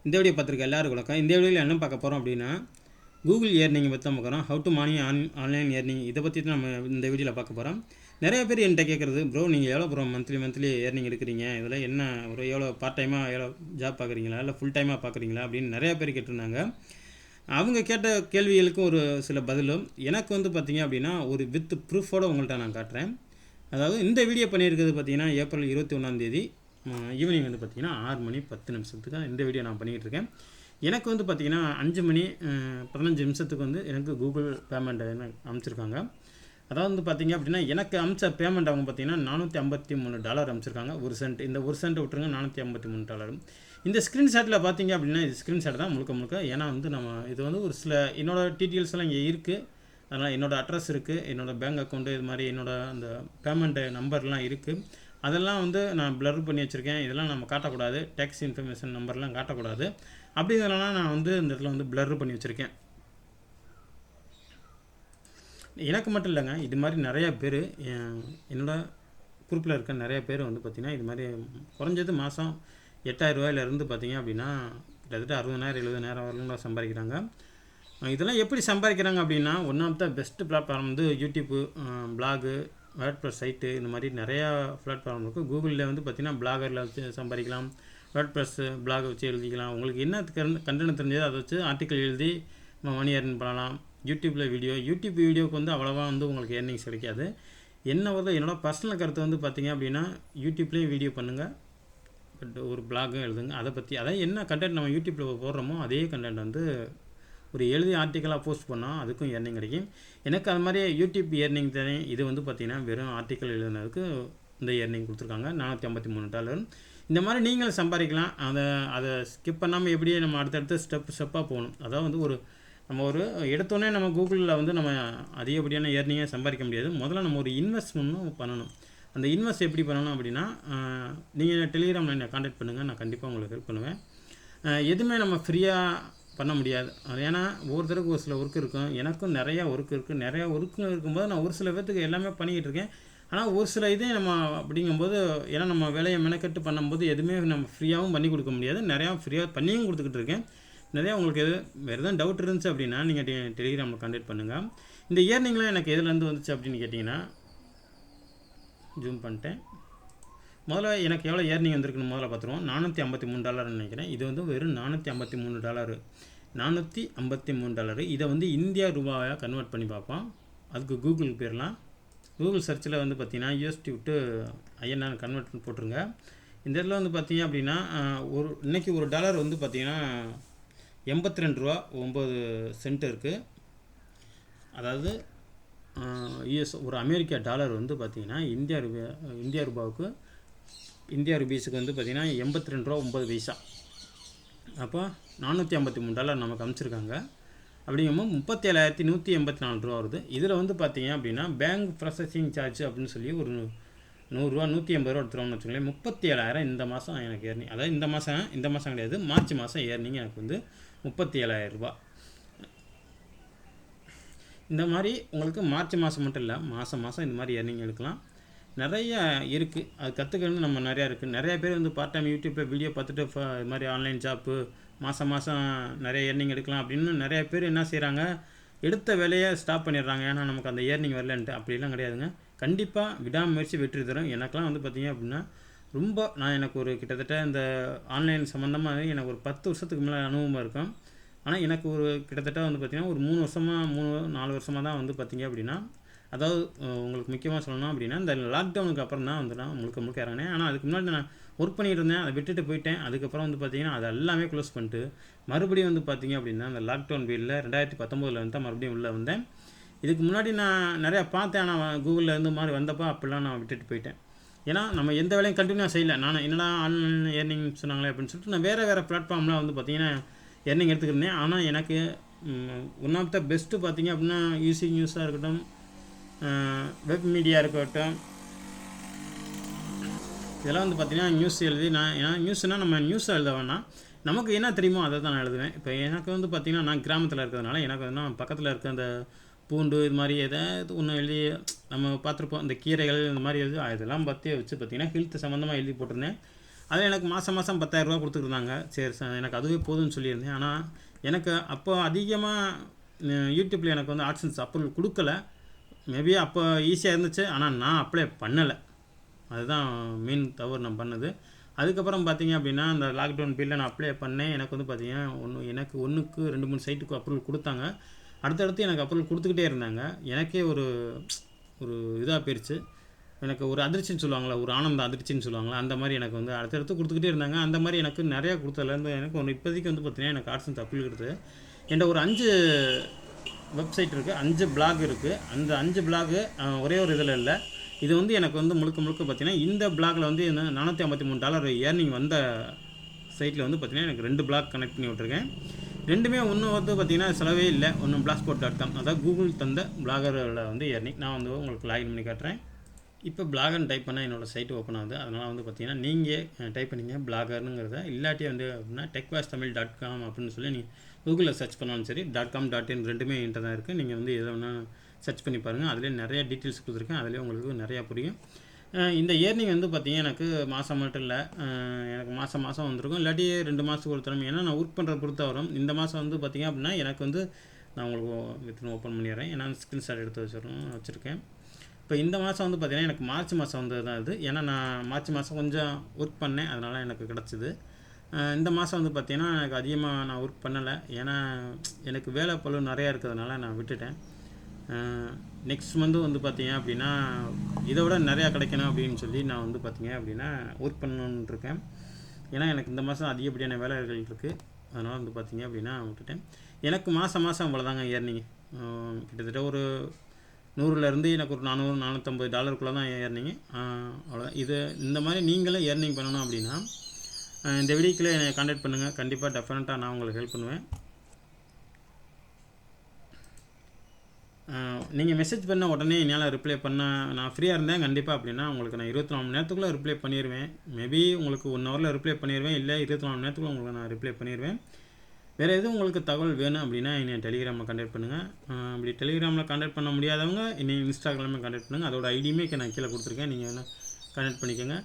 இந்த வீடியோ பார்த்துருக்க எல்லாருக்கும் வணக்கம். இந்த வீடியோவில் என்ன பார்க்க போகிறோம் அப்படின்னா கூகுள் ஏர்னிங் பற்றி தான் பார்க்குறோம். How to money online earning இதை பற்றி தான் நம்ம இந்த வீடியோவில் பார்க்க போகிறோம். நிறைய பேர் என்கிட்ட கேட்குறது, ப்ரோ நீங்கள் எவ்வளோ ப்ரோ மந்த்லி ஏர்னிங் எடுக்கிறீங்க, இதில் என்ன ஒரு எவ்வளோ பார்ட் டைமாக எவ்வளோ ஜாப் பார்க்குறீங்களா இல்லை ஃபுல் டைமாக பார்க்குறீங்களா அப்படின்னு நிறையா பேர் கேட்டிருந்தாங்க. அவங்க கேட்ட கேள்விகளுக்கும் ஒரு சில பதிலும் எனக்கு வந்து பார்த்திங்க அப்படின்னா ஒரு வித் ப்ரூஃபோடு உங்கள்கிட்ட நான் காட்டுறேன். அதாவது இந்த வீடியோ பண்ணியிருக்கிறது பார்த்திங்கன்னா ஏப்ரல் 21 ஈவினிங் வந்து பார்த்திங்கன்னா 6:10 இந்த வீடியோ நான் பண்ணிக்கிட்டு இருக்கேன். எனக்கு வந்து பார்த்திங்கன்னா 5:15 வந்து எனக்கு கூகுள் பேமெண்ட் அனுப்பிச்சிருக்காங்க. அதாவது வந்து பார்த்திங்க அப்படின்னா எனக்கு அனுப்பிச்ச பேமெண்ட் அவங்க பார்த்திங்கன்னா $453 அனுப்பிச்சிருக்காங்க. 1 சென்ட், இந்த 1 சென்ட் விட்டுருங்க, $453. இந்த ஸ்க்ரீன்ஷாட்டில் பார்த்திங்க அப்படின்னா இது ஸ்க்ரீன்ஷாட் தான் முழுக்க. ஏன்னா வந்து நம்ம இது வந்து ஒரு சில என்னோடய டீட்டெயில்ஸ் எல்லாம் இங்கே இருக்குது. அதனால் என்னோடய அட்ரஸ் இருக்குது, என்னோடய பேங்க் அக்கௌண்ட்டு, இது மாதிரி என்னோடய அந்த பேமெண்ட் நம்பர்லாம் இருக்குது. அதெல்லாம் வந்து நான் ப்ளர் பண்ணி வச்சுருக்கேன். இதெல்லாம் நம்ம காட்டக்கூடாது, டேக்ஸ் இன்ஃபர்மேஷன் நம்பர்லாம் காட்டக்கூடாது. அப்படிங்கிறதுனால நான் வந்து இந்த இடத்துல வந்து ப்ளர் பண்ணி வச்சுருக்கேன். எனக்கு மட்டும் இல்லைங்க, இது மாதிரி நிறையா பேர் என்னோடய குரூப்பில் இருக்க நிறைய பேர் வந்து பார்த்திங்கன்னா இது மாதிரி குறைஞ்சது மாதம் $8,000 பார்த்திங்க அப்படின்னா கிட்டத்தட்ட 60,000-70,000 வரலும் சம்பாதிக்கிறாங்க. இதெல்லாம் எப்படி சம்பாதிக்கிறாங்க அப்படின்னா one of the best platform வந்து யூடியூப்பு, பிளாகு, வேர்ட்ப்ரெஸ் சைட்டு, இந்த மாதிரி நிறையா பிளாட்ஃபார்ம் இருக்குது. கூகுளில் வந்து பார்த்திங்கன்னா பிளாகரில் வச்சு சம்பாதிக்கலாம், வேர்ட்ப்ரெஸ்ஸு பிளாகை வச்சு எழுதிக்கலாம். உங்களுக்கு என்ன கண்டென்ட் தெரிஞ்சதோ அதை வச்சு ஆர்டிக்கல் எழுதி மணி ஏர்ன் பண்ணலாம். யூடியூப் வீடியோவுக்கு வந்து அவ்வளோவா வந்து உங்களுக்கு ஏர்னிங்ஸ் கிடைக்காது. என்னோட பர்சனல் கருத்து வந்து பார்த்திங்க அப்படின்னா யூடியூப்லேயும் வீடியோ பண்ணுங்கள், பட் ஒரு பிளாகும் எழுதுங்க. அதை பற்றி அதாவது என்ன கண்டென்ட் நம்ம யூடியூப்பில் போடுறோமோ அதே கண்டென்ட் வந்து ஒரு எழுதி ஆர்டிக்கலாக போஸ்ட் பண்ணால் அதுக்கும் ஏர்னிங் கிடைக்கும். எனக்கு அது மாதிரி யூடியூப் ஏர்னிங் தரேன். இது வந்து பார்த்திங்கன்னா வெறும் ஆர்டிக்கல் எழுதுனதுக்கு இந்த ஏர்னிங் கொடுத்துருக்காங்க, $453. இந்த மாதிரி நீங்கள் சம்பாதிக்கலாம். அதை ஸ்கிப் பண்ணாமல் எப்படியே நம்ம அடுத்தடுத்து ஸ்டெப்பாக போகணும். அதாவது வந்து நம்ம எடுத்தோடனே நம்ம கூகுளில் வந்து நம்ம அதிகப்படியான ஏர்னிங்காக சம்பாதிக்க முடியாது. முதல்ல நம்ம ஒரு இன்வெஸ்ட்மெண்ட்டும் பண்ணணும். அந்த இன்வெஸ்ட் எப்படி பண்ணணும் அப்படின்னா நீங்கள் டெலிகிராமில் என்னை கான்டாக்ட் பண்ணுங்கள், நான் கண்டிப்பாக உங்களுக்கு ஹெல்ப் பண்ணுவேன். எதுவுமே நம்ம ஃப்ரீயாக பண்ண முடியாது. அது ஏன்னா ஒவ்வொருத்தருக்கு ஒரு சில ஒர்க் இருக்கும். எனக்கும் நிறையா ஒர்க் இருக்குது. நிறையா ஒர்க்கு இருக்கும்போது நான் ஒரு சில பேர்த்துக்கு எல்லாமே பண்ணிக்கிட்டு இருக்கேன். ஆனால் ஒரு சில இதே நம்ம அப்படிங்கும்போது ஏன்னா நம்ம வேலையை மெனக்கெட்டு பண்ணும்போது எதுவுமே நம்ம ஃப்ரீயாகவும் பண்ணி கொடுக்க முடியாது. நிறையா ஃப்ரீயாக பண்ணியும் கொடுத்துக்கிட்டு இருக்கேன். நிறையா உங்களுக்கு வேறு எதுவும் டவுட் இருந்துச்சு அப்படின்னா நீங்கள் டெலிகிராமில் கான்டாக்ட் பண்ணுங்கள். இந்த இயர்னிங்லாம் எனக்கு எதுலேருந்து வந்துச்சு அப்படின்னு கேட்டிங்கன்னா ஜூம் பண்ணிட்டேன். முதல்ல எனக்கு எவ்வளோ ஏர்னிங் வந்திருக்குன்னு முதல்ல பார்த்துருவோம். $453 நினைக்கிறேன். இது வந்து வெறும் $453. இதை வந்து இந்தியா ரூபாயாக கன்வெர்ட் பண்ணி பார்ப்போம். அதுக்கு கூகுள் போயிடலாம். கூகுள் சர்ச்சில் வந்து பார்த்திங்கன்னா USD விட்டு INR கன்வெர்ட் பண்ணி போட்டுருங்க. இந்த இடத்துல வந்து பார்த்திங்க அப்படின்னா இன்றைக்கி ஒரு டாலர் வந்து பார்த்திங்கன்னா $82.09 இருக்குது. அதாவது ஒரு அமெரிக்கா டாலர் வந்து பார்த்திங்கன்னா இந்தியா ரூபீஸுக்கு வந்து பார்த்திங்கன்னா $82.09. அப்போ $453 நமக்கு அனுப்பிச்சிருக்காங்க. அப்படிங்கும்போது $37,184 வருது. இதில் வந்து பார்த்திங்க அப்படின்னா பேங்க் ப்ராசஸிங் சார்ஜ் அப்படின்னு சொல்லி ஒரு $100, $180 எடுத்துருவோம்னு வச்சுக்கோங்களேன். 37,000 இந்த மாதம் எனக்கு ஏர்னிங். அதாவது இந்த மாதம் கிடையாது, மார்ச் மாதம் ஏர்னிங் எனக்கு வந்து $37,000. இந்த மாதிரி உங்களுக்கு மார்ச் மாதம் மட்டும் இல்லை, மாதம் இந்த மாதிரி ஏர்னிங் எடுக்கலாம். நிறைய இருக்குது, அது கற்றுக்கிறது நம்ம நிறையா இருக்குது. நிறைய பேர் வந்து பார்ட் டைம் யூடியூப்பில் வீடியோ பார்த்துட்டு இது மாதிரி ஆன்லைன் ஜாப்பு மாதம் நிறைய ஏர்னிங் எடுக்கலாம் அப்படின்னு நிறைய பேர் என்ன செய்கிறாங்க, எடுத்த வேலையை ஸ்டாப் பண்ணிடுறாங்க. ஏன்னா நமக்கு அந்த ஏர்னிங் வரலன்ட்டு. அப்படிலாம் கிடையாதுங்க. கண்டிப்பாக விடாமுயற்சி வெற்றி தரும். எனக்கெலாம் வந்து பார்த்திங்க அப்படின்னா எனக்கு ஒரு கிட்டத்தட்ட இந்த ஆன்லைன் சம்மந்தமாக எனக்கு ஒரு 10 வருஷத்துக்கு மேலே அனுபவமாக இருக்கும். ஆனால் எனக்கு ஒரு கிட்டத்தட்ட வந்து பார்த்திங்கன்னா ஒரு 3-4 வருஷமாக தான் வந்து பார்த்திங்க அப்படின்னா, அதாவது உங்களுக்கு முக்கியமாக சொல்லணும் அப்படின்னா இந்த லாக்டவுனுக்கு அப்புறம் தான் வந்து நான் முழுக்க இறங்கினேன். ஆனால் அதுக்கு முன்னாடி நான் ஒர்க் பண்ணிகிட்டு இருந்தேன், அதை விட்டுட்டு போயிட்டேன். அதுக்கப்புறம் வந்து பார்த்திங்கன்னா அதை எல்லாமே க்ளோஸ் பண்ணிட்டு மறுபடியும் வந்து பார்த்திங்க அப்படின்னா அந்த லாக்டவுன் பீரியடில் 2019 வந்து தான் மறுபடியும் உள்ளே வந்தேன். இதுக்கு முன்னாடி நான் நிறையா பார்த்தேன், ஆனால் கூகுளில் இருந்து மாதிரி வந்தப்போ அப்படிலாம் நான் விட்டுட்டு போயிட்டேன். ஏன்னா நம்ம எந்த வேலையும் கண்டினியூவாக செய்யலை. நான் என்னடா ஆன்லைன் ஏர்னிங் சொன்னாங்களே அப்படின்னு சொல்லிட்டு நான் வேறு பிளாட்ஃபார்ம்லாம் வந்து பார்த்திங்கன்னா ஏர்னிங் எடுத்துக்கிட்டேன். ஆனால் எனக்கு ஒன் ஆஃப் த பெஸ்ட்டு பார்த்திங்க அப்படின்னா யூசி நியூஸாக இருக்கட்டும், வெப் மீடியா இருக்கட்டும், இதெல்லாம் வந்து பார்த்திங்கன்னா நியூஸ் எழுதி ஏன்னா நியூஸ்னால் நம்ம நியூஸை எழுத வேணாம், நமக்கு என்ன தெரியுமோ அதை தான் நான் எழுதுவேன். இப்போ எனக்கு வந்து பார்த்திங்கன்னா நான் கிராமத்தில் இருக்கிறதுனால எனக்கு வந்து பக்கத்தில் இருக்க அந்த பூண்டு இது மாதிரி எதாவது ஒன்று எழுதி நம்ம பார்த்துருப்போம். இந்த கீரைகள் இந்த மாதிரி எழுதி இதெல்லாம் பற்றி வச்சு பார்த்திங்கன்னா ஹெல்த் சம்மந்தமாக எழுதி போட்டிருந்தேன். அதில் எனக்கு மாதம் மாதம் 10,000 ரூபா கொடுத்துருந்தாங்க. சரி எனக்கு அதுவே போதும்னு சொல்லியிருந்தேன். ஆனால் எனக்கு அப்போ அதிகமாக யூடியூப்பில் எனக்கு வந்து ஆட்சன்ஸ் அப்ரூவல் கொடுக்கல. மேபி அப்போ ஈஸியாக இருந்துச்சு, ஆனால் நான் அப்ளை பண்ணலை. அதுதான் மெயின் தவறு நான் பண்ணது. அதுக்கப்புறம் பார்த்தீங்க அப்படின்னா அந்த லாக்டவுன் பீரியடில் நான் அப்ளை பண்ணேன். எனக்கு வந்து பார்த்தீங்கன்னா எனக்கு 1க்கு 2-3 சைட்டுக்கு அப்ரூவல் கொடுத்தாங்க. அடுத்தடுத்து எனக்கு அப்ரூவல் கொடுத்துக்கிட்டே இருந்தாங்க. எனக்கே ஒரு இதாக போயிடுச்சு. எனக்கு ஒரு அதிர்ச்சின்னு சொல்லுவாங்களா, ஒரு ஆனந்த அதிர்ச்சின்னு சொல்லுவாங்களா, அந்த மாதிரி எனக்கு வந்து அடுத்தடுத்து கொடுத்துக்கிட்டே இருந்தாங்க. அந்த மாதிரி எனக்கு நிறையா கொடுத்ததுலேருந்து எனக்கு இப்போதைக்கு வந்து பார்த்தீங்கன்னா எனக்கு ஆட்சன்ஸ் அப்ரூவல் கொடுத்து என்கிட்ட ஒரு 5 வெப்சைட் இருக்குது, 5 பிளாக் இருக்குது. அந்த 5 பிளாகு ஒரே ஒரு இதில் இல்லை. இது வந்து எனக்கு வந்து முழுக்க பார்த்தீங்கன்னா இந்த பிளாகில் வந்து $453 ஏர்னிங் வந்த சைட்டில் வந்து பார்த்தீங்கன்னா எனக்கு 2 பிளாக் கனெக்ட் பண்ணி விட்ருக்கேன். ரெண்டுமே ஒன்று வந்து பார்த்தீங்கன்னா செலவே இல்லை. ஒன்று blogspot.com, அதாவது கூகுள் தந்த பிளாகரில் வந்து ஏர்னிங். நான் வந்து உங்களுக்கு லாகின் பண்ணி காட்டுறேன். இப்போ பிளாகர்னு டைப் பண்ணால் என்னோடய சைட்டு ஓப்பன் ஆகுது. அதனால் வந்து பார்த்தீங்கன்னா நீங்கள் டைப் பண்ணிங்க பிளாகர்னுங்கிறத, இல்லாட்டி வந்து அப்படின்னா techvastamil.com அப்படின்னு சொல்லி நீங்கள் கூகுளில் சர்ச் பண்ணாலும் சரி, .com .in ரெண்டுமே என்கிட்ட தான் இருக்குது. நீங்கள் வந்து எதை வேணால் சர்ச் பண்ணி பாருங்கள். அதிலே நிறையா டீட்டெயில்ஸ் கொடுத்துருக்கேன். அதிலே உங்களுக்கு நிறையா புரியும். இந்த ஏர்னிங் வந்து பார்த்தீங்கன்னா எனக்கு மாதம் மட்டும் இல்லை, எனக்கு மாதம் வந்திருக்கும், இல்லாட்டி 2 மாதத்துக்கு ஒரு தடவை. ஏன்னா நான் ஒர்க் பண்ணுறத பொறுத்த வரும். இந்த மாதம் வந்து பார்த்தீங்க அப்படின்னா எனக்கு வந்து நான் உங்களுக்கு வித்னு ஓப்பன் பண்ணிடுறேன். ஏன்னா ஸ்க்ரீன்ஷாட் எடுத்து வச்சுருக்கேன். இப்போ இந்த மாதம் வந்து பார்த்தீங்கன்னா எனக்கு மார்ச் மாதம் வந்தது தான் இது. ஏன்னா நான் மார்ச் மாதம் கொஞ்சம் ஒர்க் பண்ணேன், அதனால் எனக்கு கிடச்சிது. இந்த மாதம் வந்து பார்த்தீங்கன்னா எனக்கு அதிகமாக நான் ஒர்க் பண்ணலை. ஏன்னா எனக்கு வேலை பளு நிறையா இருக்கிறதுனால நான் விட்டுட்டேன். நெக்ஸ்ட் மந்த்து வந்து பார்த்தீங்க அப்படின்னா இதை விட நிறையா கிடைக்கணும் அப்படின்னு சொல்லி நான் வந்து பார்த்தீங்க அப்படின்னா ஒர்க் பண்ணணுன்னு இருக்கேன். ஏன்னா எனக்கு இந்த மாதம் அதிகப்படியான வேலைகள் இருக்குது. அதனால் வந்து பார்த்தீங்க அப்படின்னா விட்டுட்டேன். எனக்கு மாதம் இவ்வளோதாங்க ஏர்னிங். கிட்டத்தட்ட ஒரு 100லேருந்து எனக்கு ஒரு $400-450 தான் ஏர்னிங்கு. அவ்வளோ. இந்த மாதிரி நீங்களும் ஏர்னிங் பண்ணணும் அப்படின்னா இந்த வீடியோக்குள்ளே என்னை கான்டாக்ட் பண்ணுங்கள். கண்டிப்பாக டெஃபினட்டாக நான் உங்களுக்கு ஹெல்ப் பண்ணுவேன். நீங்கள் மெசேஜ் பண்ண உடனே என்னால் ரிப்ளை பண்ண நான் ஃப்ரீயாக இருந்தேன் கண்டிப்பாக அப்படின்னா உங்களுக்கு நான் 24 மணி நேரத்துக்குள்ளே ரிப்ளை பண்ணிடுவேன். மேபி உங்களுக்கு 1 ஹவரில் ரிப்ளை பண்ணிடுவேன், இல்லை 24 மணி நேரத்துக்குள்ளே உங்களுக்கு நான் ரிப்ளை பண்ணிடுவேன். வேறு எதுவும் உங்களுக்கு தகவல் வேணும் அப்படின்னா என்னை டெலிகிராமில் கான்டாக்ட் பண்ணுங்கள். அப்படி டெலிகிராமில் கான்டாக்ட் பண்ண முடியாதவங்க என்னை இன்ஸ்டாகிராமில் கான்டாக்ட் பண்ணுங்கள். அதோட ஐடியுமே நான் கீழே கொடுத்துருக்கேன், நீங்கள் வேணால் கான்டாக்ட் பண்ணிக்கோங்க.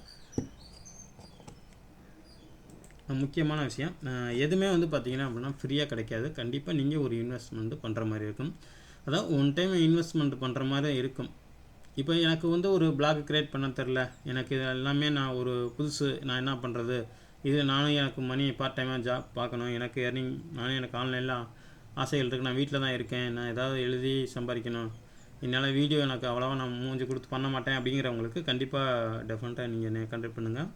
முக்கியமான விஷயம், எதுவுமே வந்து பார்த்தீங்கன்னா அப்படின்னா ஃப்ரீயாக கிடைக்காது. கண்டிப்பாக நீங்கள் ஒரு இன்வெஸ்ட்மெண்ட் பண்ணுற மாதிரி இருக்கும். அதான் ஒன் டைம் இன்வெஸ்ட்மெண்ட் பண்ணுற மாதிரி இருக்கும். இப்போ எனக்கு வந்து ஒரு பிளாக் க்ரியேட் பண்ண தெரில, எனக்கு இது எல்லாமே நான் ஒரு புதுசு, நான் என்ன பண்ணுறது, இது நானும் எனக்கு மணி பார்ட் டைமாக ஜாப் பார்க்கணும், எனக்கு ஏர்னிங், எனக்கு ஆன்லைனில் ஆசைகள் இருக்குது, நான் வீட்டில் தான் இருக்கேன், நான் ஏதாவது எழுதி சம்பாதிக்கணும், என்னால் வீடியோ எனக்கு அவ்வளோவா நான் மூஞ்சி கொடுத்து பண்ண மாட்டேன் அப்படிங்கிறவங்களுக்கு கண்டிப்பாக டெஃபினட்டாக நீங்கள் என்னை கான்டாக்ட் பண்ணுங்கள்.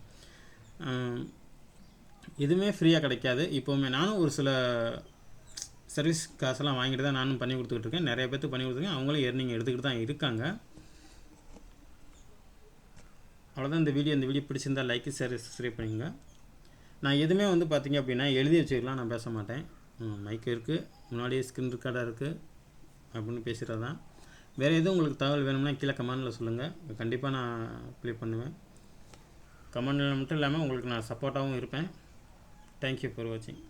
எதுவுமே ஃப்ரீயாக கிடைக்காது. இப்போவுமே நானும் ஒரு சில சர்வீஸ் காசெல்லாம் வாங்கிட்டு தான் நானும் பண்ணி கொடுத்துக்கிட்டு இருக்கேன். நிறைய பேருக்கு பண்ணி கொடுத்துருக்கேன், அவங்களும் ஏர்னிங் எடுத்துக்கிட்டு தான் இருக்காங்க. அவ்வளோதான் இந்த வீடியோ பிடிச்சிருந்தால் லைக், ஷேர், சப்ஸ்கிரைப் பண்ணிங்க. நான் எதுவுமே வந்து பார்த்தீங்க அப்படின்னா எழுதி வச்சுக்கலாம், நான் பேச மாட்டேன். மைக் இருக்குது, முன்னாடியே ஸ்க்ரீன் ரெக்கார்டாக இருக்குது அப்படின்னு பேசுகிறது தான். வேறு எதுவும் உங்களுக்கு தகவல் வேணும்னா கீழே கமெண்டில் சொல்லுங்கள், கண்டிப்பாக நான் ப்ளே பண்ணுவேன். கமெண்டில் மட்டும் இல்லாமல் உங்களுக்கு நான் சப்போர்ட்டாகவும் இருப்பேன். தேங்க்யூ ஃபார் வாட்சிங்.